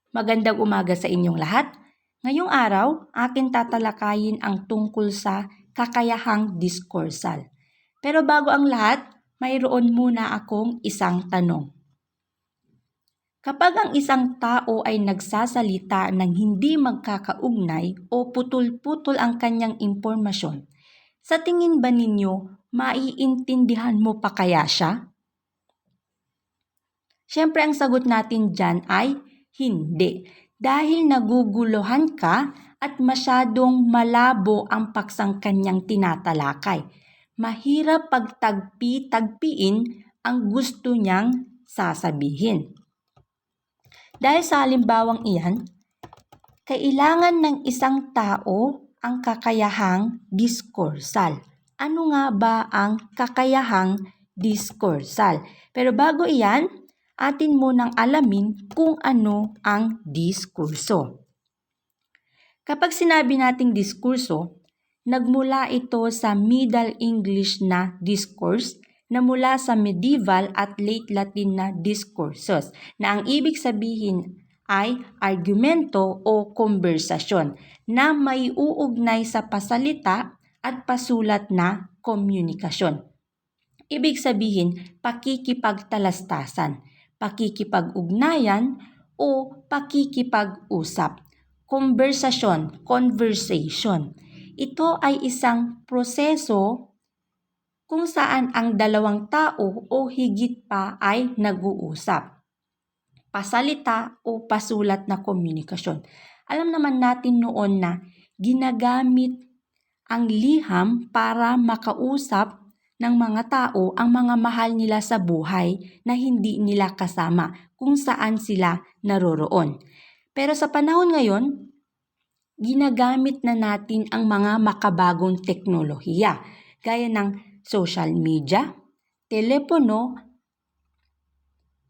Magandang umaga sa inyong lahat. Ngayong araw, atin tatalakayin ang tungkol sa kakayahang diskursal. Pero bago ang lahat, mayroon muna akong isang tanong. Kapag ang isang tao ay nagsasalita ng hindi magkakaugnay o putol-putol ang kanyang impormasyon, sa tingin ba ninyo, maiintindihan mo pa kaya siya? Siyempre ang sagot natin dyan ay hindi. Dahil naguguluhan ka at masyadong malabo ang paksang kanyang tinatalakay. Mahirap pagtagpi-tagpiin ang gusto niyang sasabihin. Dahil sa halimbawang iyan, kailangan ng isang tao ang kakayahang diskursal. Ano nga ba ang kakayahang diskursal? Pero bago iyan, atin munang alamin kung ano ang diskurso. Kapag sinabi nating diskurso, nagmula ito sa Middle English na discourse na mula sa medieval at late Latin na discourses na ang ibig sabihin ay argumento o konversasyon na may uugnay sa pasalita at pasulat na komunikasyon. Ibig sabihin, pakikipagtalastasan, pakikipag-ugnayan o pakikipag-usap. Conversation. Ito ay isang proseso kung saan ang dalawang tao o higit pa ay nag-uusap. Pasalita o pasulat na komunikasyon. Alam naman natin noon na ginagamit ang liham para makausap ng mga tao ang mga mahal nila sa buhay na hindi nila kasama kung saan sila naroroon. Pero sa panahon ngayon, ginagamit na natin ang mga makabagong teknolohiya gaya ng social media, telepono,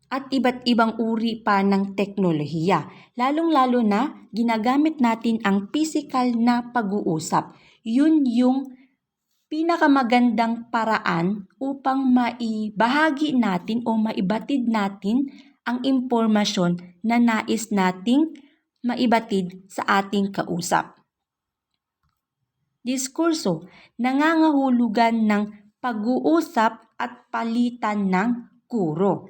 at iba't ibang uri pa ng teknolohiya. Lalong-lalo na ginagamit natin ang physical na pag-uusap. Yun yung pinakamagandang paraan upang maibahagi natin o maibatid natin ang impormasyon na nais nating maibatid sa ating kausap. Diskurso, nangangahulugan ng pag-uusap at palitan ng kuro.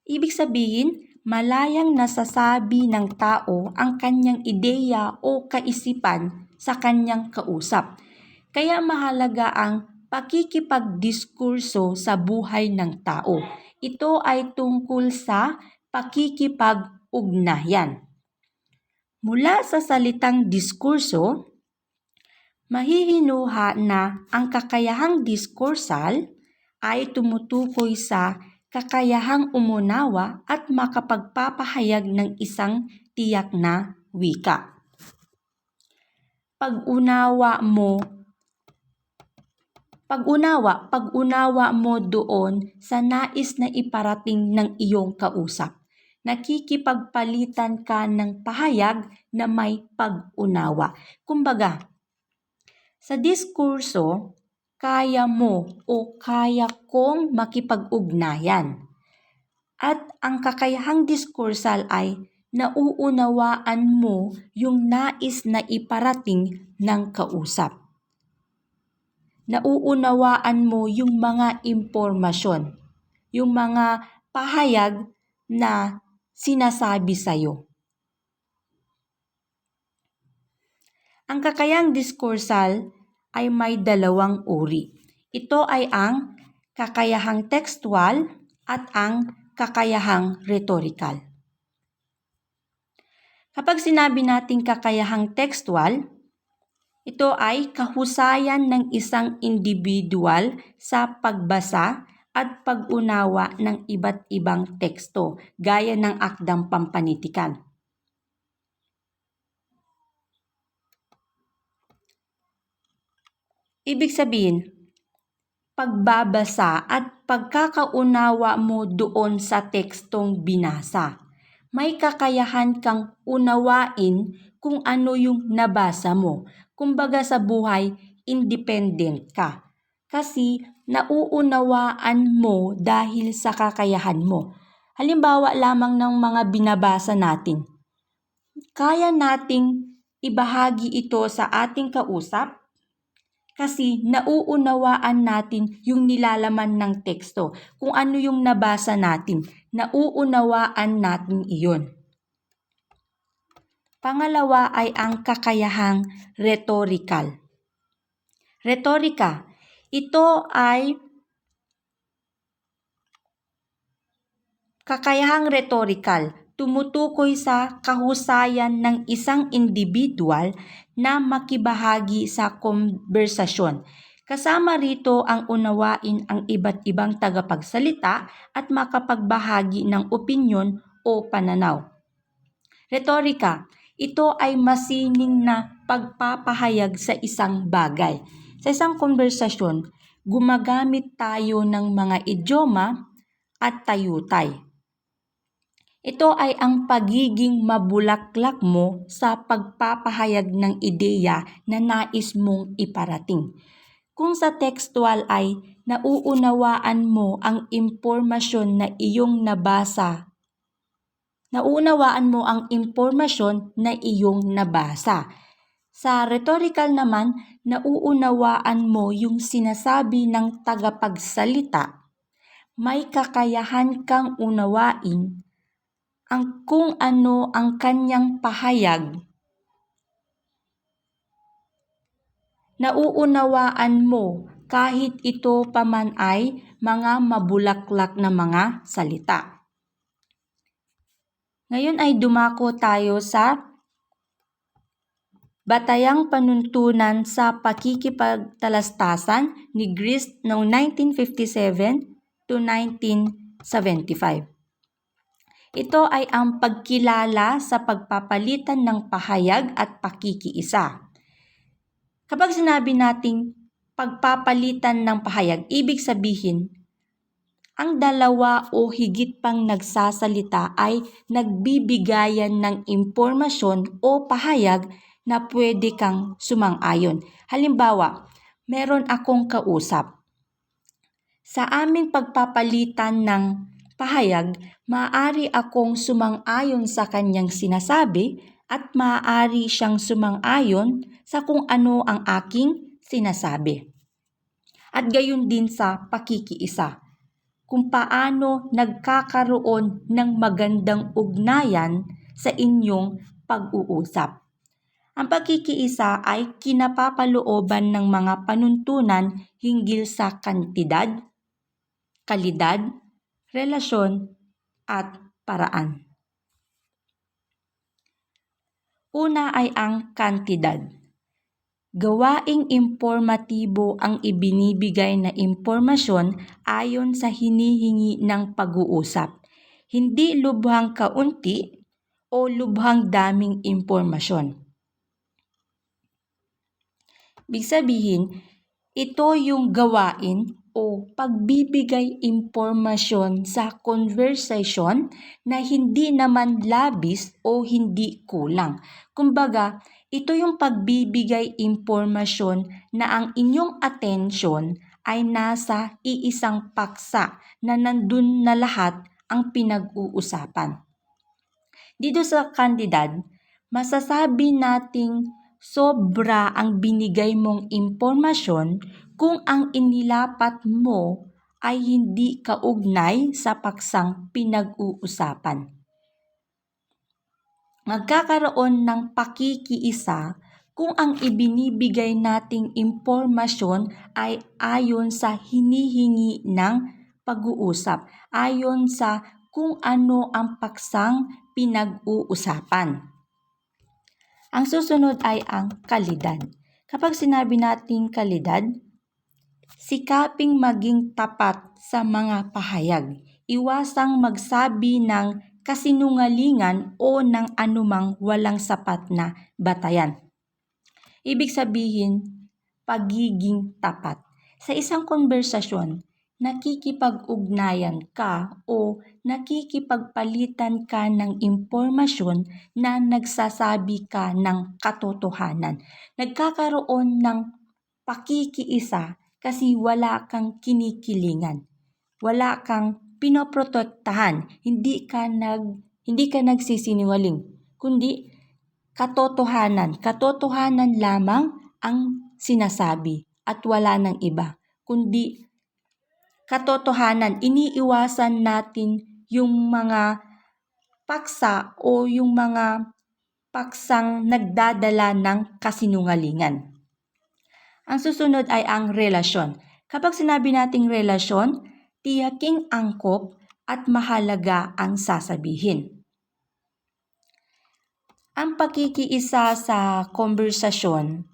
Ibig sabihin, malayang nasasabi ng tao ang kanyang ideya o kaisipan sa kanyang kausap. Kaya mahalaga ang pakikipagdiskurso sa buhay ng tao. Ito ay tungkol sa pakikipag-ugnayan. Mula sa salitang diskurso, mahihinuha na ang kakayahang diskursal ay tumutukoy sa kakayahang umunawa at makapagpapahayag ng isang tiyak na wika. Pag-unawa mo doon sa nais na iparating ng iyong kausap. Nakikipagpalitan ka ng pahayag na may pag-unawa. Kumbaga, sa diskurso, kaya mo o kaya kong makipag-ugnayan. At ang kakayahang diskursal ay nauunawaan mo yung nais na iparating ng kausap. Nauunawaan mo yung mga impormasyon, yung mga pahayag na sinasabi sa'yo. Ang kakayahang diskursal ay may dalawang uri. Ito ay ang kakayahang tekstual at ang kakayahang rhetorical. Kapag sinabi nating kakayahang tekstual, ito ay kahusayan ng isang individual sa pagbasa at pag-unawa ng iba't ibang teksto, gaya ng akdang pampanitikan. Ibig sabihin, pagbabasa at pagkakaunawa mo doon sa tekstong binasa. May kakayahan kang unawain kung ano yung nabasa mo. Kumbaga sa buhay, independent ka. Kasi nauunawaan mo dahil sa kakayahan mo. Halimbawa lamang ng mga binabasa natin. kaya nating ibahagi ito sa ating kausap kasi nauunawaan natin yung nilalaman ng teksto. Kung ano yung nabasa natin, nauunawaan natin iyon. Pangalawa ay ang kakayahang rhetorical. Retorika, ito ay kakayahang rhetorical. Tumutukoy sa kahusayan ng isang individual na makibahagi sa konversasyon. Kasama rito ang unawain ang iba't ibang tagapagsalita at makapagbahagi ng opinyon o pananaw. Retorika, ito ay masining na pagpapahayag sa isang bagay. Sa isang konversasyon, gumagamit tayo ng mga idioma at tayutay. Ito ay ang pagiging mabulaklak mo sa pagpapahayag ng ideya na nais mong iparating. Kung sa textual ay nauunawaan mo ang impormasyon na iyong nabasa. Nauunawaan mo ang impormasyon na iyong nabasa. Sa rhetorical naman, nauunawaan mo yung sinasabi ng tagapagsalita. May kakayahan kang unawain ang kung ano ang kanyang pahayag. Nauunawaan mo kahit ito pa man ay mga mabulaklak na mga salita. Ngayon ay dumako tayo sa batayang panuntunan sa pakikipagtalastasan ni Grist noong 1957 to 1975. Ito ay ang pagkilala sa pagpapalitan ng pahayag at pakikiisa. Kapag sinabi nating pagpapalitan ng pahayag, ibig sabihin, ang dalawa o higit pang nagsasalita ay nagbibigayan ng impormasyon o pahayag na pwede kang sumang-ayon. Halimbawa, meron akong kausap. Sa aming pagpapalitan ng pahayag, maaari akong sumang-ayon sa kanyang sinasabi at maaari siyang sumang-ayon sa kung ano ang aking sinasabi. At gayon din sa pakikiisa, kung paano nagkakaroon ng magandang ugnayan sa inyong pag-uusap. Ang pakikiisa ay kinapapalooban ng mga panuntunan hinggil sa kantidad, kalidad, relasyon, at paraan. Una ay ang kantidad. Gawaing impormatibo ang ibinibigay na impormasyon ayon sa hinihingi ng pag-uusap. Hindi lubhang kaunti o lubhang daming impormasyon. Ibig sabihin, ito yung gawain o pagbibigay impormasyon sa conversation na hindi naman labis o hindi kulang. Kumbaga, ito yung pagbibigay impormasyon na ang inyong atensyon ay nasa iisang paksa na nandun na lahat ang pinag-uusapan. Dito sa kantidad, masasabi nating sobra ang binigay mong impormasyon kung ang inilapat mo ay hindi kaugnay sa paksang pinag-uusapan. Magkakaroon ng pakikiisa kung ang ibinibigay nating impormasyon ay ayon sa hinihingi ng pag-uusap, ayon sa kung ano ang paksang pinag-uusapan. Ang susunod ay ang kalidad. Kapag sinabi nating kalidad, sikaping maging tapat sa mga pahayag. Iwasang magsabi ng kasinungalingan o ng anumang walang sapat na batayan. Ibig sabihin, pagiging tapat. Sa isang konversasyon, nakikipag-ugnayan ka o nakikipagpalitan ka ng impormasyon na nagsasabi ka ng katotohanan. Nagkakaroon ng pakikiisa kasi wala kang kinikilingan. Wala kang pinoprotektahan. Hindi ka nagsisinungaling, kundi katotohanan. Katotohanan lamang ang sinasabi at wala ng iba, kundi katotohanan. Iniiwasan natin yung mga paksa o yung mga paksang nagdadala ng kasinungalingan. Ang susunod ay ang relasyon. Kapag sinabi nating relasyon, tiyaking angkop at mahalaga ang sasabihin. Ang pakikiisa sa konversasyon,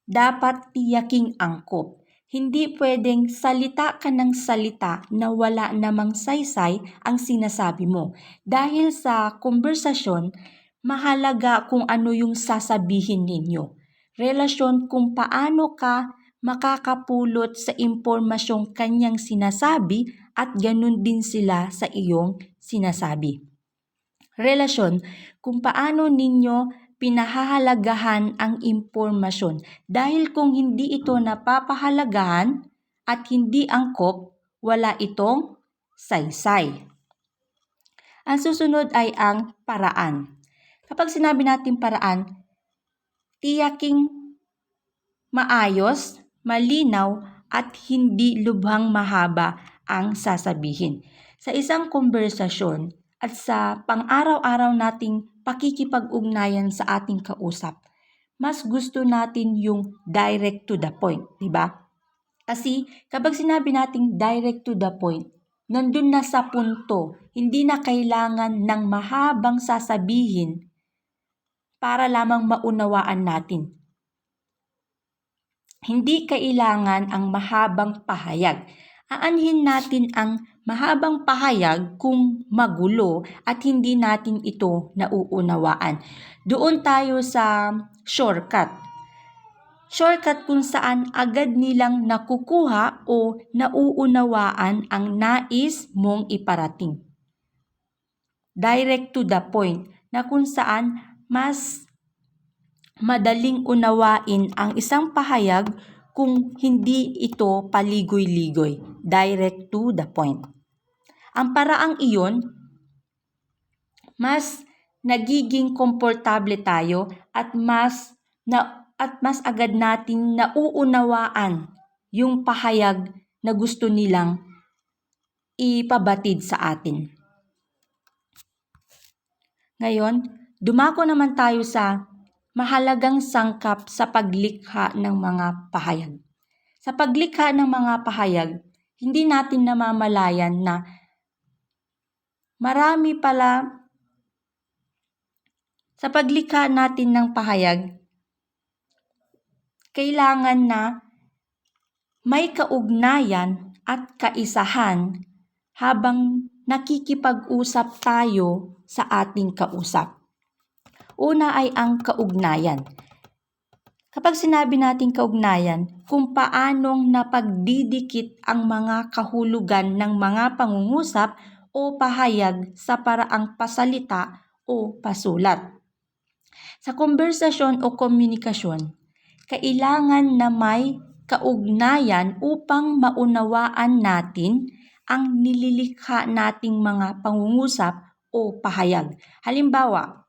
dapat tiyaking angkop. Hindi pwedeng salita ka ng salita na wala namang saysay ang sinasabi mo. Dahil sa konversasyon, mahalaga kung ano yung sasabihin ninyo. Relasyon kung paano ka makakapulot sa impormasyong kanyang sinasabi at ganun din sila sa iyong sinasabi. Relasyon kung paano ninyo pinahahalagahan ang impormasyon. Dahil kung hindi ito napapahalagahan at hindi angkop, wala itong saysay. Ang susunod ay ang paraan. Kapag sinabi natin paraan, tiyaking maayos, malinaw, at hindi lubhang mahaba ang sasabihin. Sa isang konversasyon at sa pang-araw-araw nating pakikipag-ugnayan sa ating kausap, mas gusto natin yung direct to the point, di ba? Kasi kapag sinabi nating direct to the point, nandun na sa punto, hindi na kailangan ng mahabang sasabihin para lamang maunawaan natin. Hindi kailangan ang mahabang pahayag. Aanhin natin ang mahabang pahayag kung magulo at hindi natin ito nauunawaan. Doon tayo sa shortcut. Shortcut kung saan agad nilang nakukuha o nauunawaan ang nais mong iparating. Direct to the point na kung saan mas madaling unawain ang isang pahayag kung hindi ito paligoy-ligoy. Direct to the point. Ang paraang iyon, mas nagiging komportable tayo at mas agad natin nauunawaan yung pahayag na gusto nilang ipabatid sa atin. Ngayon, dumako naman tayo sa mahalagang sangkap sa paglikha ng mga pahayag. Sa paglikha ng mga pahayag, hindi natin namamalayan na marami pala sa paglikha natin ng pahayag, kailangan na may kaugnayan at kaisahan habang nakikipag-usap tayo sa ating kausap. Una ay ang kaugnayan. Kapag sinabi natin kaugnayan, kung paanong napagdidikit ang mga kahulugan ng mga pangungusap o pahayag sa paraang pasalita o pasulat. Sa konversasyon o komunikasyon, kailangan na may kaugnayan upang maunawaan natin ang nililikha nating mga pangungusap o pahayag. Halimbawa,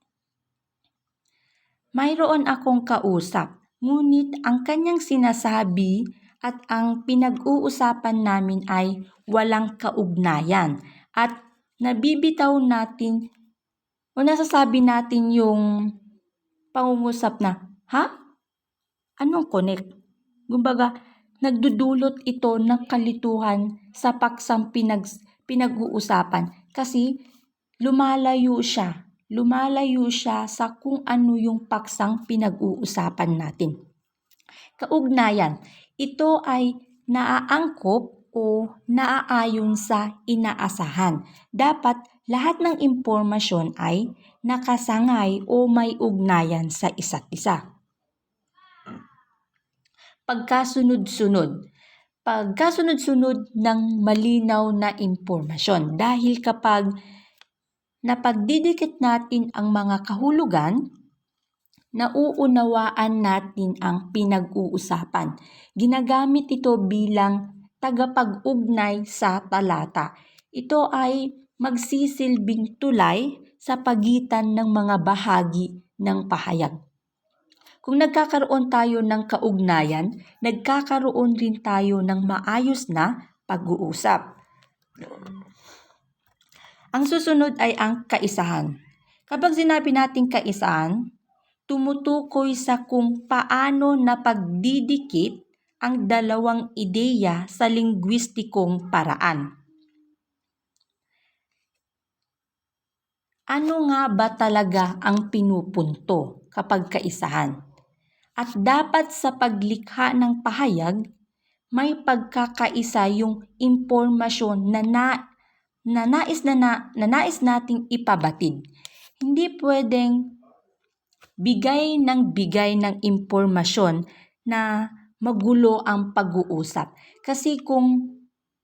mayroon akong kausap, ngunit ang kanyang sinasabi at ang pinag-uusapan namin ay walang kaugnayan at nabibitaw natin o nasasabi natin yung pangungusap na, ha? Anong connect? Kumbaga, nagdudulot ito ng kalituhan sa paksang pinag-uusapan kasi lumalayo siya sa kung ano yung paksang pinag-uusapan natin. Kaugnayan, ito ay naaangkop o naaayon sa inaasahan. Dapat lahat ng impormasyon ay nakasangay o may ugnayan sa isa't isa. Pagkasunod-sunod ng malinaw na impormasyon. Dahil kapag napagdidikit natin ang mga kahulugan, nauunawaan natin ang pinag-uusapan. Ginagamit ito bilang tagapag-ugnay sa talata. Ito ay magsisilbing tulay sa pagitan ng mga bahagi ng pahayag. Kung nagkakaroon tayo ng kaugnayan, nagkakaroon rin tayo ng maayos na pag-uusap. Ang susunod ay ang kaisahan. Kapag sinabi nating kaisahan, tumutukoy sa kung paano napagdidikit ang dalawang ideya sa linguistikong paraan. Ano nga ba talaga ang pinupunto kapag kaisahan? At dapat sa paglikha ng pahayag, may pagkakaisa yung impormasyon na nais nating ipabatid. Hindi pwedeng bigay ng impormasyon na magulo ang pag-uusap. Kasi kung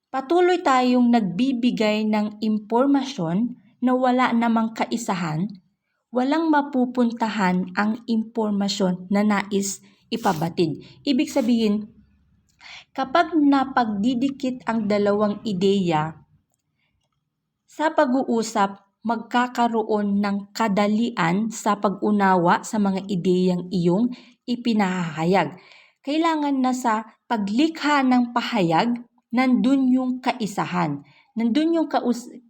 patuloy tayong nagbibigay ng impormasyon na wala namang kaisahan, walang mapupuntahan ang impormasyon na nais ipabatid. Ibig sabihin, kapag napagdidikit ang dalawang ideya sa pag-uusap, magkakaroon ng kadalian sa pag-unawa sa mga ideyang iyong ipinahayag. Kailangan na sa paglikha ng pahayag, nandun yung kaisahan. Nandun yung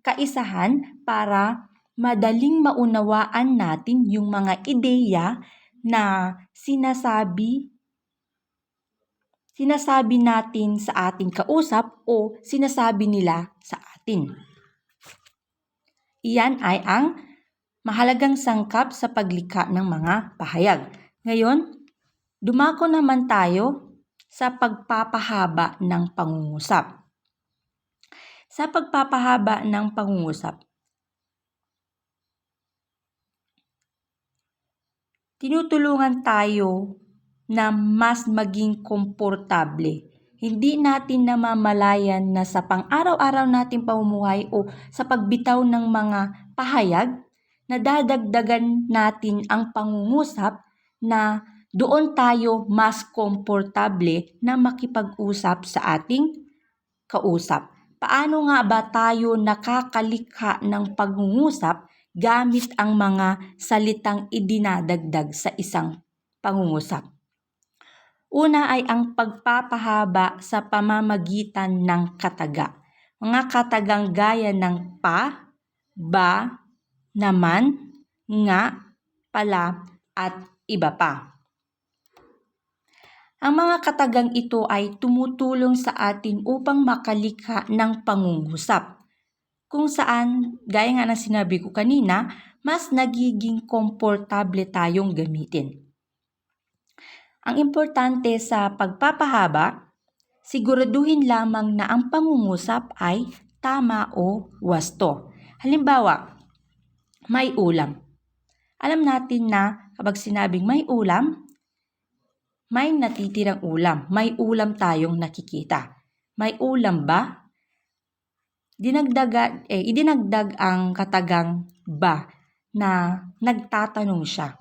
kaisahan para madaling maunawaan natin yung mga ideya na sinasabi natin sa ating kausap o sinasabi nila sa atin. Iyan ay ang mahalagang sangkap sa paglikha ng mga pahayag. Ngayon, dumako naman tayo sa pagpapahaba ng pangungusap. Sa pagpapahaba ng pangungusap, tinutulungan tayo na mas maging komportable. Hindi natin namamalayan na sa pang-araw-araw nating pamumuhay o sa pagbitaw ng mga pahayag, nadadagdagan natin ang pangungusap na doon tayo mas komportable na makipag-usap sa ating kausap. Paano nga ba tayo nakakalikha ng pangungusap gamit ang mga salitang idinadagdag sa isang pangungusap? Una ay ang pagpapahaba sa pamamagitan ng kataga. Mga katagang gaya ng pa, ba, naman, nga, pala, at iba pa. Ang mga katagang ito ay tumutulong sa atin upang makalikha ng pangungusap. Kung saan, gaya nga ng sinabi ko kanina, mas nagiging komportable tayong gamitin. Ang importante sa pagpapahaba, siguraduhin lamang na ang pangungusap ay tama o wasto. Halimbawa, may ulam. Alam natin na kapag sinabing may ulam, may natitirang ulam. May ulam tayong nakikita. May ulam ba? Idinagdag ang katagang ba na nagtatanong siya.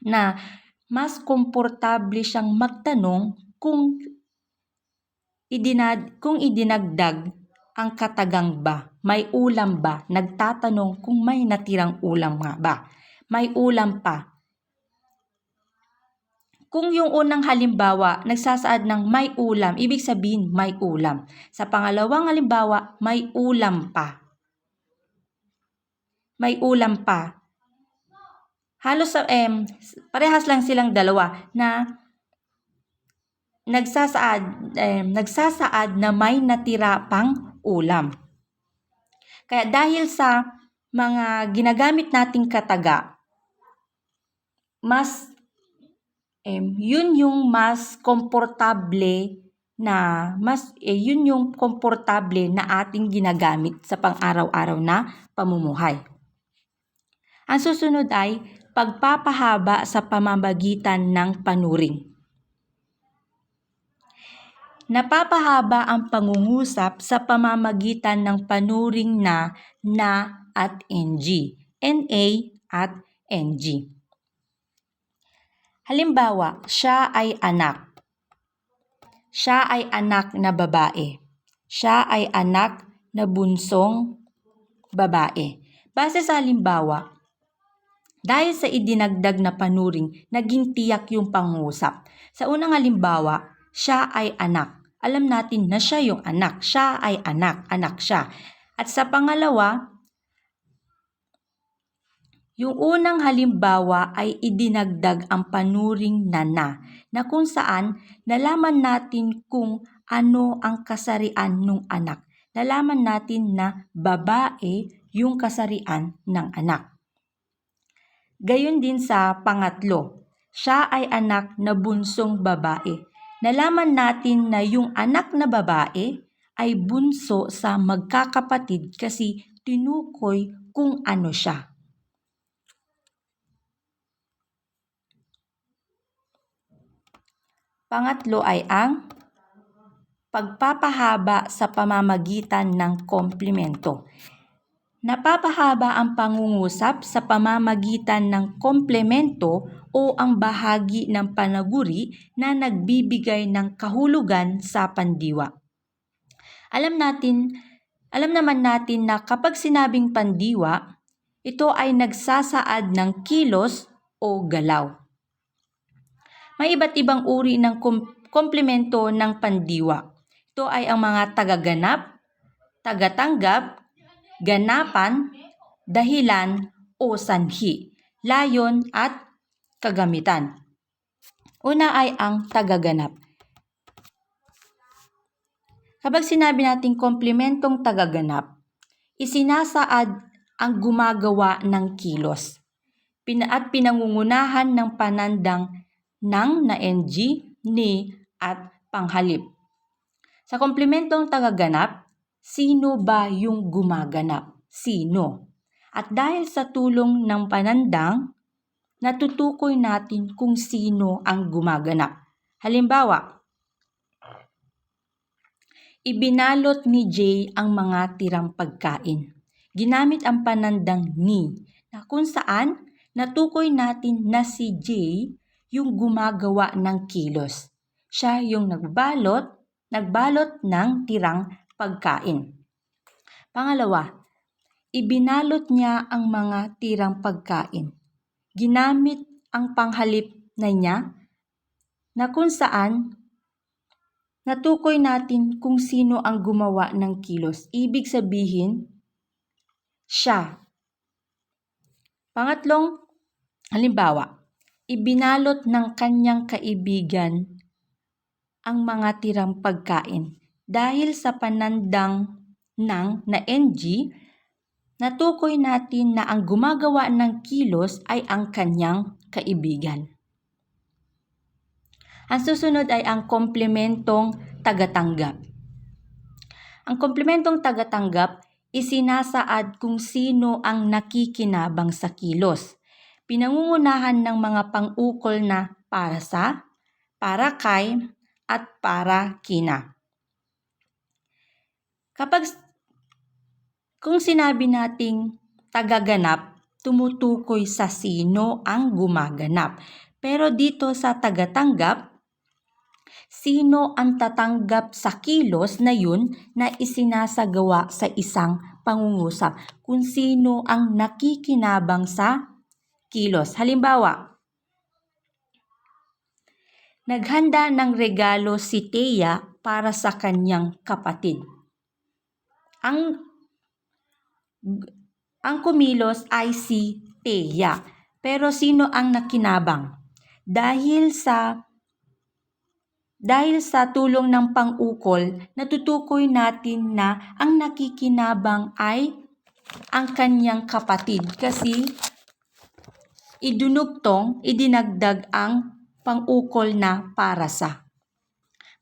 Na mas komportable siyang magtanong kung idinagdag ang katagang ba. May ulam ba? Nagtatanong kung may natirang ulam nga ba. May ulam pa. Kung yung unang halimbawa, nagsasaad ng may ulam, ibig sabihin may ulam. Sa pangalawang halimbawa, may ulam pa. May ulam pa. Halos parehas lang silang dalawa na nagsasaad na may natira pang ulam. Kaya dahil sa mga ginagamit nating kataga, yun yung mas komportable na yun yung komportable na ating ginagamit sa pang-araw-araw na pamumuhay. Ang susunod ay pagpapahaba sa pamamagitan ng panuring. Napapahaba ang pangungusap sa pamamagitan ng panuring na at ng, na at ng. Halimbawa, siya ay anak. Siya ay anak na babae. Siya ay anak na bunsong babae. Base sa halimbawa, dahil sa idinagdag na panuring, naging tiyak yung pangungusap. Sa unang halimbawa, siya ay anak. Alam natin na siya yung anak. Siya ay anak. Anak siya. At sa pangalawa, yung unang halimbawa ay idinagdag ang panuring na kung saan nalaman natin kung ano ang kasarian ng anak. Nalaman natin na babae yung kasarian ng anak. Gayon din sa pangatlo, siya ay anak na bunsong babae. Nalaman natin na yung anak na babae ay bunso sa magkakapatid kasi tinukoy kung ano siya. Pangatlo ay ang pagpapahaba sa pamamagitan ng komplemento. Napapahaba ang pangungusap sa pamamagitan ng komplemento o ang bahagi ng panaguri na nagbibigay ng kahulugan sa pandiwa. Alam naman natin na kapag sinabing pandiwa, ito ay nagsasaad ng kilos o galaw. May iba't ibang uri ng komplemento ng pandiwa. Ito ay ang mga tagaganap, tagatanggap, ganapan, dahilan o sanhi, layon at kagamitan. Una ay ang tagaganap. Kapag sinabi natin komplementong tagaganap, isinasaad ang gumagawa ng kilos at pinangungunahan ng panandang ng na-ng, ni at panghalip. Sa komplementong tagaganap, sino ba yung gumaganap? Sino? At dahil sa tulong ng panandang, natutukoy natin kung sino ang gumaganap. Halimbawa, ibinalot ni Jay ang mga tirang pagkain. Ginamit ang panandang ni, na kung saan natukoy natin na si Jay yung gumagawa ng kilos. Siya yung nagbalot ng tirang pagkain. Pangalawa, ibinalot niya ang mga tirang pagkain. Ginamit ang panghalip na niya na kung saan natukoy natin kung sino ang gumawa ng kilos. Ibig sabihin, siya. Pangatlong halimbawa, ibinalot ng kanyang kaibigan ang mga tirang pagkain. Dahil sa panandang ng na-ng, natukoy natin na ang gumagawa ng kilos ay ang kanyang kaibigan. Ang susunod ay ang komplementong tagatanggap. Ang komplementong tagatanggap, isinasaad kung sino ang nakikinabang sa kilos. Pinangungunahan ng mga pang-ukol na para sa, para kay, at para kina. Kung sinabi nating tagaganap, tumutukoy sa sino ang gumaganap. Pero dito sa tagatanggap, sino ang tatanggap sa kilos na yun na isinasagawa sa isang pangungusap. Kung sino ang nakikinabang sa kilos. Halimbawa, naghanda ng regalo si Thea para sa kanyang kapatid. Ang kumilos ay si Thea. Pero sino ang nakinabang? Dahil sa tulong ng pang-ukol, natutukoy natin na ang nakikinabang ay ang kanyang kapatid kasi idinagdag ang pang-ukol na para sa.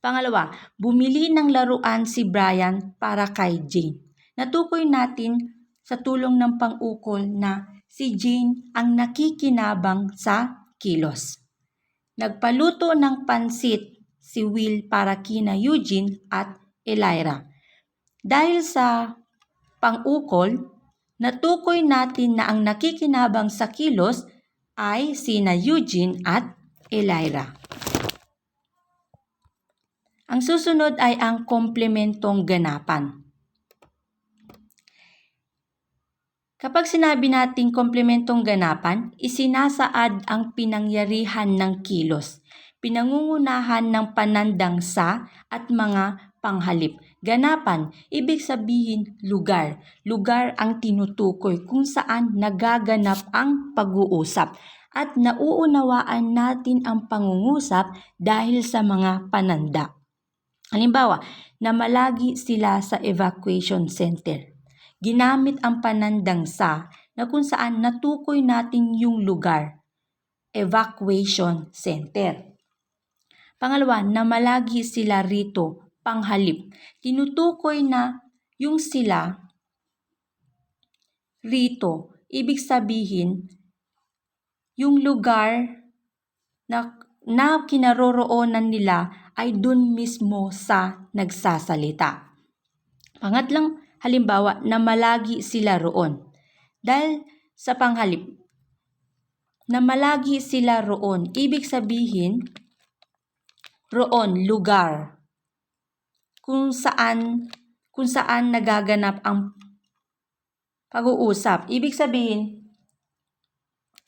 Pangalawa, bumili ng laruan si Brian para kay Jane. Natukoy natin sa tulong ng pang-ukol na si Jane ang nakikinabang sa kilos. Nagpaluto ng pansit si Will para kina Eugene at Elira. Dahil sa pang-ukol, natukoy natin na ang nakikinabang sa kilos ay sina Eugene at Elira. Ang susunod ay ang komplementong ganapan. Kapag sinabi nating komplementong ganapan, isinasaad ang pinangyarihan ng kilos, pinangungunahan ng panandang sa at mga panghalip. Ganapan, ibig sabihin lugar. Lugar ang tinutukoy kung saan nagaganap ang pag-uusap at nauunawaan natin ang pangungusap dahil sa mga pananda. Halimbawa, namalagi sila sa evacuation center. Ginamit ang panandang sa na kung saan natukoy natin yung lugar, evacuation center. Pangalawa, namalagi sila rito, panghalip. Tinutukoy na yung sila rito, ibig sabihin yung lugar na kinaroroonan nila ay dun mismo sa nagsasalita. Pangatlong halimbawa, namalagi sila roon. Dahil sa panghalip, namalagi sila roon. Ibig sabihin, roon, lugar, kung saan nagaganap ang pag-uusap. Ibig sabihin,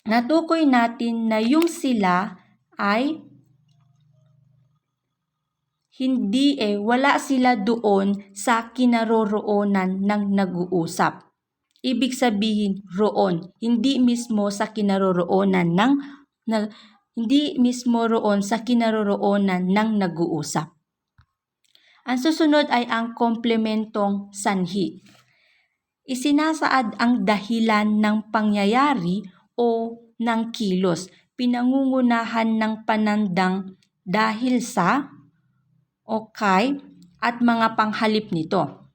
natukoy natin na yung sila ay wala sila doon sa kinaroroonan ng nag-uusap. Ibig sabihin roon, hindi mismo roon sa kinaroroonan ng nag-uusap. Ang susunod ay ang komplementong sanhi. Isinasaad ang dahilan ng pangyayari o ng kilos, pinangungunahan ng panandang dahil sa o kay at mga panghalip nito.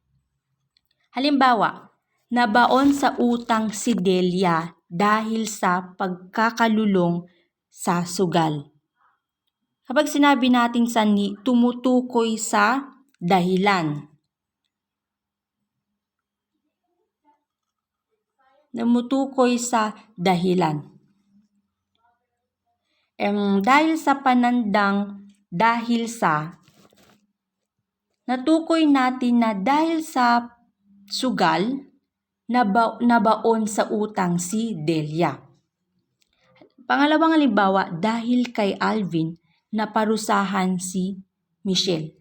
Halimbawa, nabaon sa utang si Delia dahil sa pagkakalulong sa sugal. Kapag sinabi nating sanhi, tumutukoy sa dahilan. Dahil sa panandang dahil sa, natukoy natin na dahil sa sugal, nabaon sa utang si Delia. Pangalawang halimbawa, dahil kay Alvin, naparusahan si Michelle.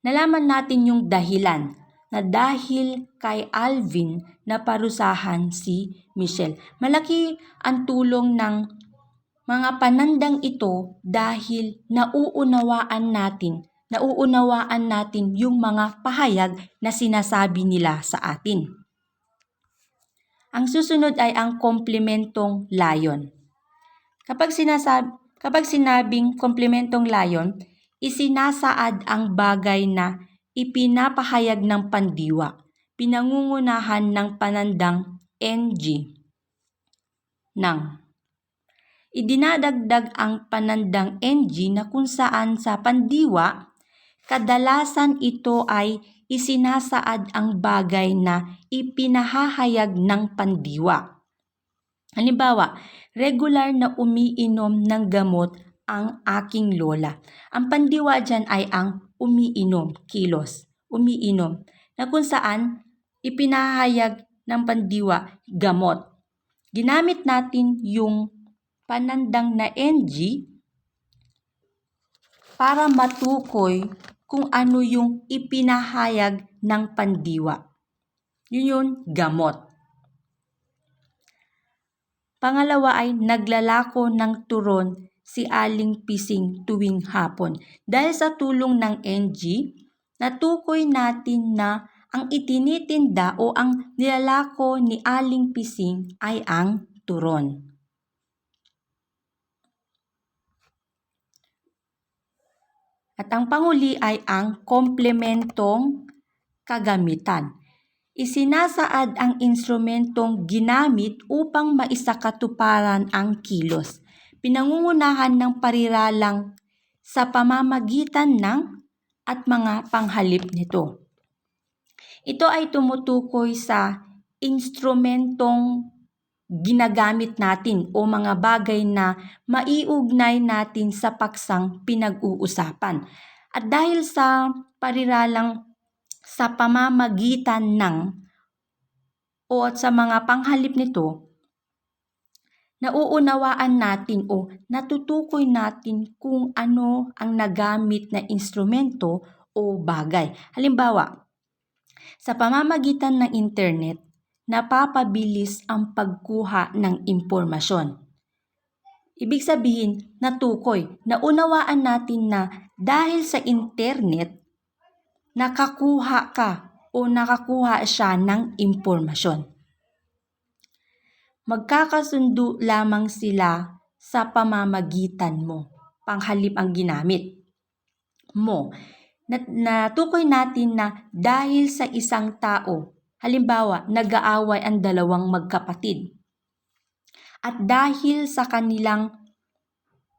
Nalaman natin yung dahilan na dahil kay Alvin, naparusahan si Michelle. Malaki ang tulong ng mga panandang ito dahil nauunawaan natin yung mga pahayag na sinasabi nila sa atin. Ang susunod ay ang komplementong layon. Kapag sinabing komplementong layon, isinasaad ang bagay na ipinapahayag ng pandiwa, pinangungunahan ng panandang NG ng. Idinadagdag ang panandang NG na kung saan sa pandiwa, kadalasan ito ay isinasaad ang bagay na ipinahahayag ng pandiwa. Halimbawa, regular na umiinom ng gamot ang aking lola. Ang pandiwa dyan ay ang umiinom, kilos, umiinom, na kung saan ipinahayag ng pandiwa, gamot. Ginamit natin yung panandang na NG para matukoy kung ano yung ipinahayag ng pandiwa. Yun, gamot. Pangalawa ay naglalako ng turon si Aling Pising tuwing hapon. Dahil sa tulong ng NG, natukoy natin na ang itinitinda o ang nilalako ni Aling Pising ay ang turon. At ang panghuli ay ang komplementong kagamitan. Isinasaad ang instrumentong ginamit upang maisakatuparan ang kilos. Pinangungunahan ng pariralang sa pamamagitan ng at mga panghalip nito. Ito ay tumutukoy sa instrumentong ginagamit natin o mga bagay na maiugnay natin sa paksang pinag-uusapan. At dahil sa pariralang sa pamamagitan ng o at sa mga panghalip nito, nauunawaan natin o natutukoy natin kung ano ang nagamit na instrumento o bagay. Halimbawa, sa pamamagitan ng internet, napapabilis ang pagkuha ng impormasyon. Ibig sabihin, natukoy, naunawaan natin na dahil sa internet, nakakuha siya ng impormasyon. Magkakasundo lamang sila sa pamamagitan mo. Panghalip ang ginamit mo. Natukoy natin na dahil sa isang tao, halimbawa, nag-aaway ang dalawang magkapatid. At dahil sa kanilang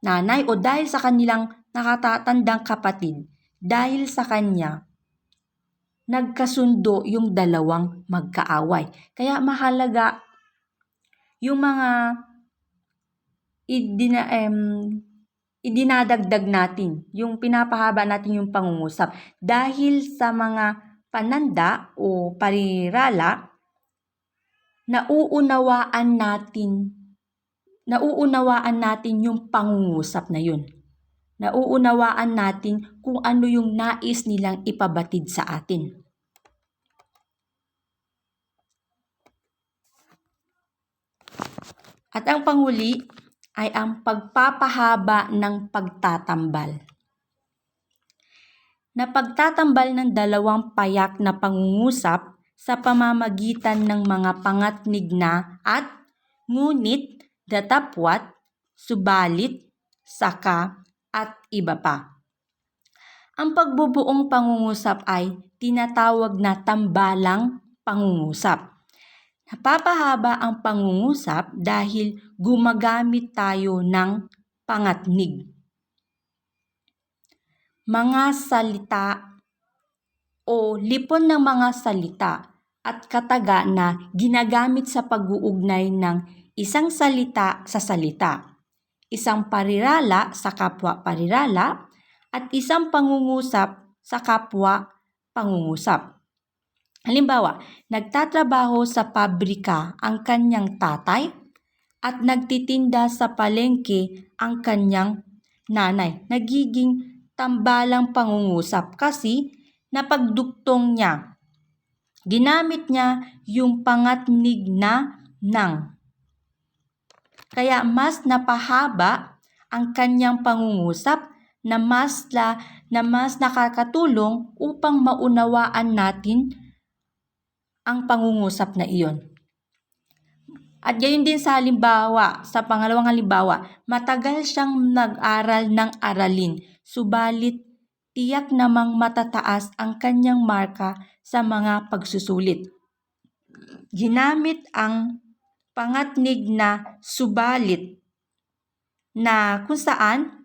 nanay o dahil sa kanilang nakatatandang kapatid, dahil sa kanya, nagkasundo yung dalawang magkaaway. Kaya mahalaga yung mga idinadagdag natin, yung pinapahaba natin yung pangungusap. Dahil sa mga pananda o parirala, nauunawaan natin yung pangungusap na yun. Nauunawaan natin kung ano yung nais nilang ipabatid sa atin. At ang panghuli ay ang pagpapahaba ng pagtatambal. Na pagtatambal ng dalawang payak na pangungusap sa pamamagitan ng mga pangatnig na at, ngunit, datapwat, subalit, saka, at iba pa. Ang pagbubuong pangungusap ay tinatawag na tambalang pangungusap. Napapahaba ang pangungusap dahil gumagamit tayo ng pangatnig. Mga salita o lipon ng mga salita at kataga na ginagamit sa pag-uugnay ng isang salita sa salita, isang parirala sa kapwa parirala, at isang pangungusap sa kapwa pangungusap. Halimbawa, nagtatrabaho sa pabrika ang kanyang tatay at nagtitinda sa palengke ang kanyang nanay. Nagiging tambalang pangungusap kasi napagduktong niya. Ginamit niya yung pangatnig na nang. Kaya mas napahaba ang kanyang pangungusap na mas nakakatulong upang maunawaan natin ang pangungusap na iyon. At gayon din sa halimbawa, sa pangalawang halimbawa, matagal siyang nag-aral ng aralin, subalit tiyak namang matataas ang kanyang marka sa mga pagsusulit. Ginamit ang pangatnig na subalit na kung saan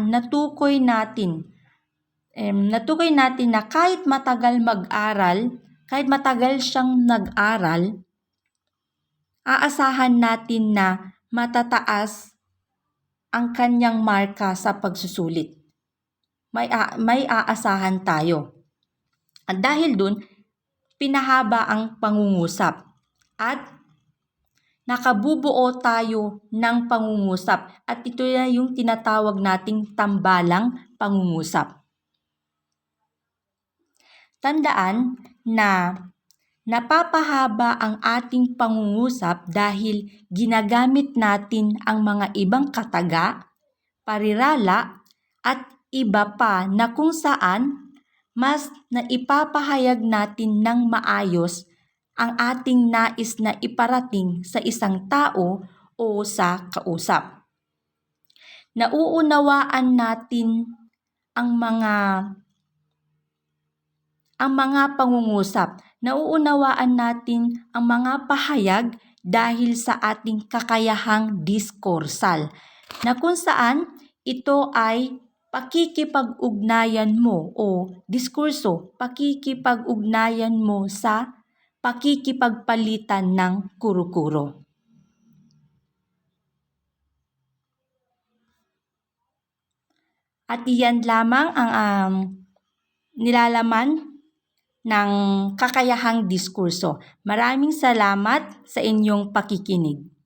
natukoy natin na kahit matagal siyang nag-aral, aasahan natin na matataas ang kanyang marka sa pagsusulit. May aasahan tayo. At dahil dun, pinahaba ang pangungusap at nakabubuo tayo ng pangungusap at ito na yung tinatawag nating tambalang pangungusap. Tandaan na napapahaba ang ating pangungusap dahil ginagamit natin ang mga ibang kataga, parirala, at iba pa na kung saan mas naipapahayag natin ng maayos ang ating nais na iparating sa isang tao o sa kausap. Nauunawaan natin ang mga pangungusap. Nauunawaan natin ang mga pahayag dahil sa ating kakayahang diskursal, na kung saan ito ay pakikipag-ugnayan mo o diskurso, pakikipag-ugnayan mo sa pakikipagpalitan ng kuro-kuro. At iyan lamang ang nilalaman ng kakayahang diskurso. Maraming salamat sa inyong pakikinig.